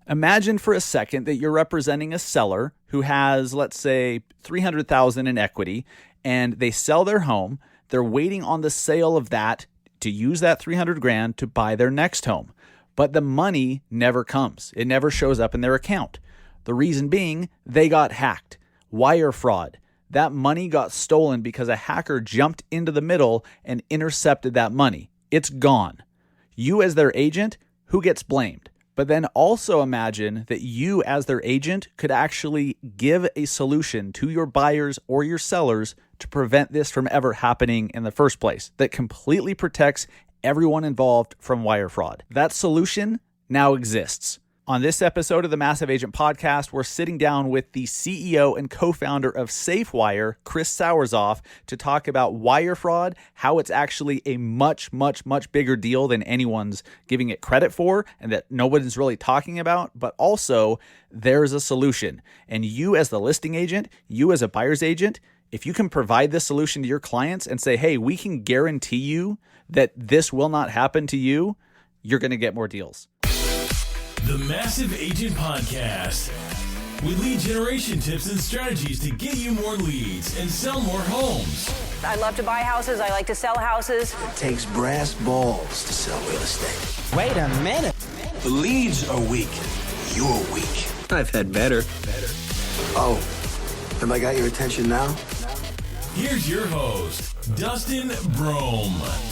Imagine for a second that you're representing a seller who has, let's say, $300,000 in equity, and they sell their home. They're waiting on the sale of that to use that $300,000 to buy their next home. But the money never comes. It never shows up in their account. The reason being, they got hacked. Wire fraud. That money got stolen because a hacker jumped into the middle and intercepted that money. It's gone. You as their agent, who gets blamed? But then also imagine that you as their agent could actually give a solution to your buyers or your sellers to prevent this from ever happening in the first place, that completely protects everyone involved from wire fraud. That solution now exists. On this episode of the Massive Agent Podcast, we're sitting down with the CEO and co-founder of Safewire, Chris Sauerzopf, to talk about wire fraud, how it's actually a much bigger deal than anyone's giving it credit for and that nobody's really talking about, but also there's a solution. And you as the listing agent, you as a buyer's agent, if you can provide this solution to your clients and say, hey, we can guarantee you that this will not happen to you, you're going to get more deals. The Massive Agent Podcast, with lead generation tips and strategies to get you more leads and sell more homes. I love to buy houses. I like to sell houses. It takes brass balls to sell real estate. Wait a minute. The leads are weak. You're weak. I've had better. Oh, have I got your attention now? Here's your host, Dustin Brohm.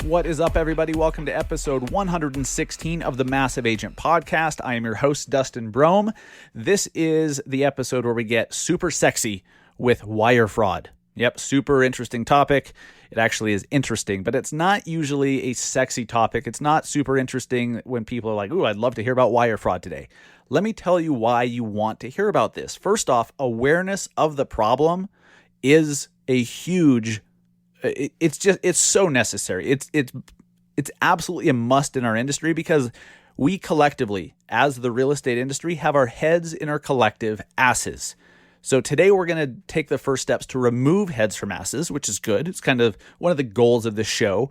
What is up, everybody? Welcome to episode 116 of the Massive Agent Podcast. I am your host, Dustin Brohm. This is the episode where we get super sexy with wire fraud. Yep, super interesting topic. It actually is interesting, but it's not usually a sexy topic. It's not super interesting when people are like, ooh, I'd love to hear about wire fraud today. Let me tell you why you want to hear about this. First off, awareness of the problem is a huge it's so necessary. It's absolutely a must in our industry because we collectively, as the real estate industry, have our heads in our collective asses. So today we're going to take the first steps to remove heads from asses, which is good. It's kind of one of the goals of this show.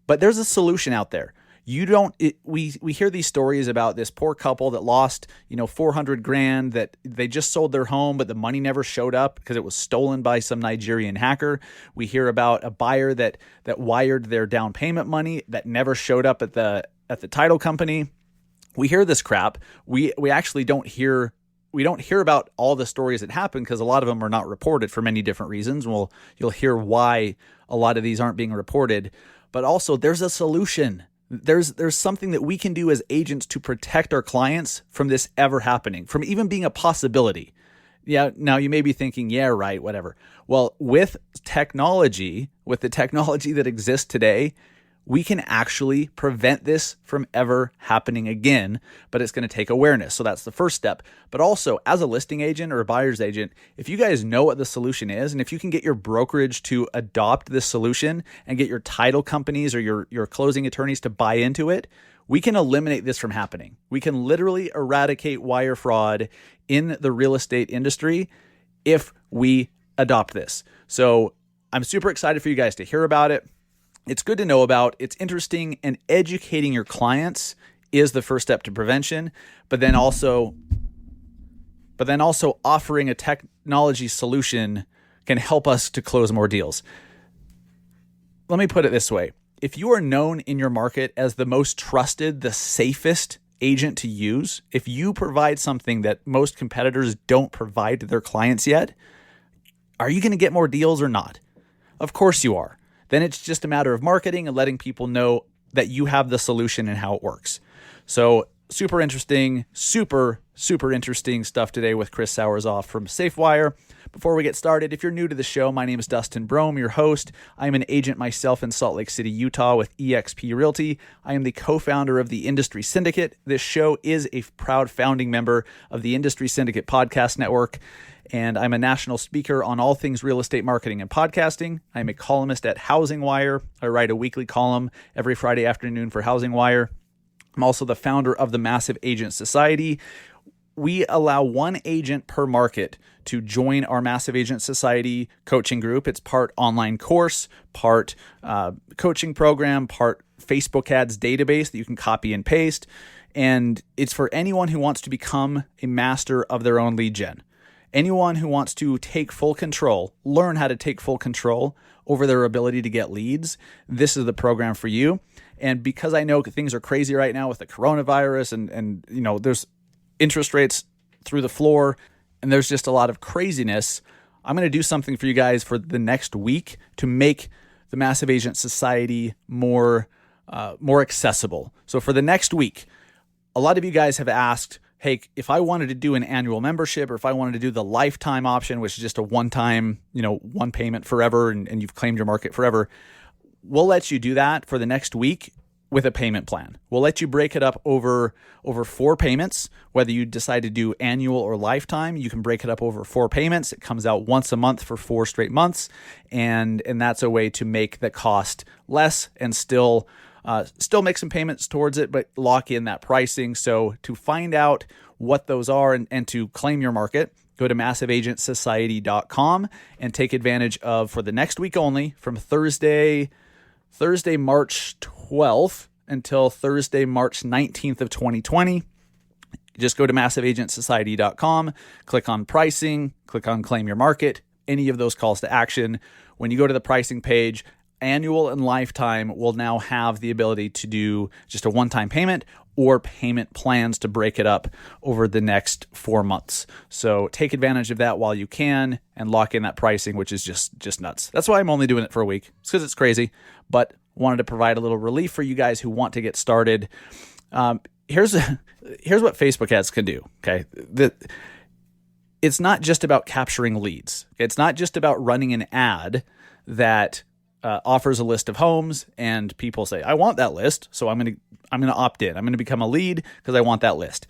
But there's a solution out there. We hear these stories about this poor couple that lost, $400,000, that they just sold their home, but the money never showed up because it was stolen by some Nigerian hacker. We hear about a buyer that wired their down payment money that never showed up at the title company. We hear this crap. We actually don't hear about all the stories that happen because a lot of them are not reported for many different reasons. You'll hear why a lot of these aren't being reported, but also there's a solution. There's something that we can do as agents to protect our clients from this ever happening, from even being a possibility. Yeah, now you may be thinking, yeah, right, whatever. Well, with the technology that exists today, we can actually prevent this from ever happening again, but it's going to take awareness. So that's the first step. But also, as a listing agent or a buyer's agent, if you guys know what the solution is, and if you can get your brokerage to adopt this solution and get your title companies or your closing attorneys to buy into it, we can eliminate this from happening. We can literally eradicate wire fraud in the real estate industry if we adopt this. So I'm super excited for you guys to hear about it. It's good to know about, it's interesting, and educating your clients is the first step to prevention, but then also offering a technology solution can help us to close more deals. Let me put it this way. If you are known in your market as the most trusted, the safest agent to use, if you provide something that most competitors don't provide to their clients yet, are you going to get more deals or not? Of course you are. Then it's just a matter of marketing and letting people know that you have the solution and how it works. So super interesting stuff today with Chris Sauerzopf from Safewire. Before we get started, if you're new to the show, my name is Dustin Brohm, your host. I'm an agent myself in Salt Lake City, Utah with eXp Realty. I am the co-founder of the Industry Syndicate. This show is a proud founding member of the Industry Syndicate Podcast Network. And I'm a national speaker on all things real estate marketing and podcasting. I'm a columnist at Housing Wire. I write a weekly column every Friday afternoon for Housing Wire. I'm also the founder of the Massive Agent Society. We allow one agent per market to join our Massive Agent Society coaching group. It's part online course, part coaching program, part Facebook ads database that you can copy and paste. And it's for anyone who wants to become a master of their own lead gen. Anyone who wants to take full control, learn how to take full control over their ability to get leads, this is the program for you. And because I know things are crazy right now with the coronavirus and there's interest rates through the floor and there's just a lot of craziness, I'm going to do something for you guys for the next week to make the Massive Agent Society more accessible. So for the next week, a lot of you guys have asked, hey, if I wanted to do an annual membership or if I wanted to do the lifetime option, which is just a one-time, one payment forever and you've claimed your market forever, we'll let you do that for the next week with a payment plan. We'll let you break it up over 4 payments. Whether you decide to do annual or lifetime, you can break it up over 4 payments. It comes out once a month for 4 straight months. And that's a way to make the cost less and still make some payments towards it, but lock in that pricing. So to find out what those are and to claim your market, go to massiveagentsociety.com and take advantage of, for the next week only, from Thursday, March 12th until Thursday, March 19th of 2020. Just go to massiveagentsociety.com, click on pricing, click on claim your market, any of those calls to action. When you go to the pricing page, annual and lifetime will now have the ability to do just a one-time payment or payment plans to break it up over the next 4 months. So take advantage of that while you can and lock in that pricing, which is just nuts. That's why I'm only doing it for a week. It's because it's crazy, but wanted to provide a little relief for you guys who want to get started. Here's what Facebook ads can do. Okay. It's not just about capturing leads. It's not just about running an ad that offers a list of homes and people say, I want that list, so I'm going to opt in. I'm going to become a lead because I want that list.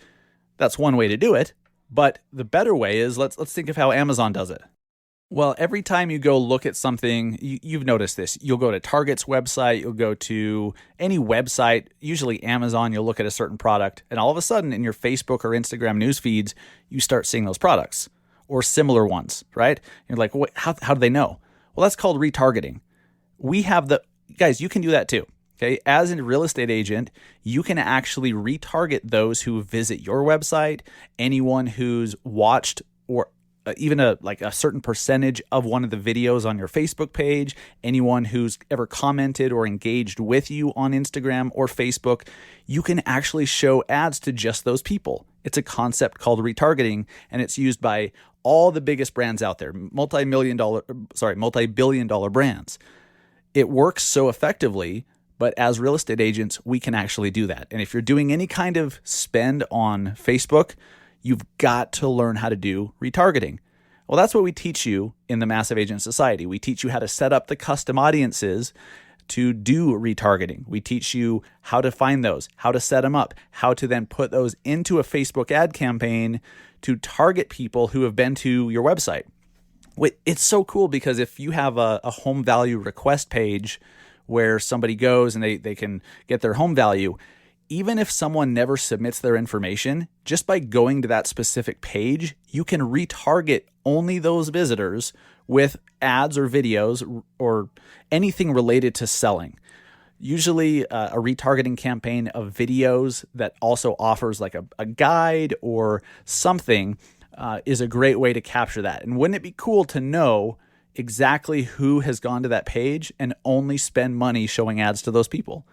That's one way to do it, but the better way is let's think of how Amazon does it. Well, every time you go look at something, you've noticed this. You'll go to Target's website, you'll go to any website, usually Amazon, you'll look at a certain product, and all of a sudden in your Facebook or Instagram news feeds, you start seeing those products or similar ones, right? You're like, how do they know? Well, that's called retargeting. We have guys, you can do that too. Okay. As a real estate agent, you can actually retarget those who visit your website, anyone who's watched or even a certain percentage of one of the videos on your Facebook page, anyone who's ever commented or engaged with you on Instagram or Facebook, you can actually show ads to just those people. It's a concept called retargeting, and it's used by all the biggest brands out there, multi-billion dollar brands. It works so effectively, but as real estate agents, we can actually do that. And if you're doing any kind of spend on Facebook, you've got to learn how to do retargeting. Well, that's what we teach you in the Massive Agent Society. We teach you how to set up the custom audiences to do retargeting. We teach you how to find those, how to set them up, how to then put those into a Facebook ad campaign to target people who have been to your website. It's so cool because if you have a home value request page where somebody goes and they can get their home value, even if someone never submits their information, just by going to that specific page, you can retarget only those visitors with ads or videos or anything related to selling. Usually a retargeting campaign of videos that also offers like a guide or something is a great way to capture that. And wouldn't it be cool to know exactly who has gone to that page and only spend money showing ads to those people?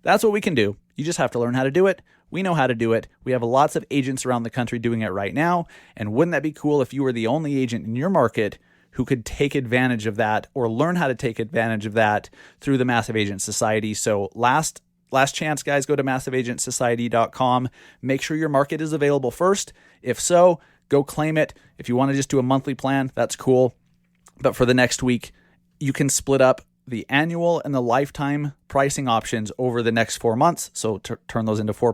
That's what we can do. You just have to learn how to do it. We know how to do it. We have lots of agents around the country doing it right now. And wouldn't that be cool if you were the only agent in your market who could take advantage of that or learn how to take advantage of that through the Massive Agent Society? So last chance, guys, go to massiveagentsociety.com. Make sure your market is available first. If so, go claim it. If you want to just do a monthly plan, that's cool. But for the next week, you can split up the annual and the lifetime pricing options over the next 4 months. So turn those into 4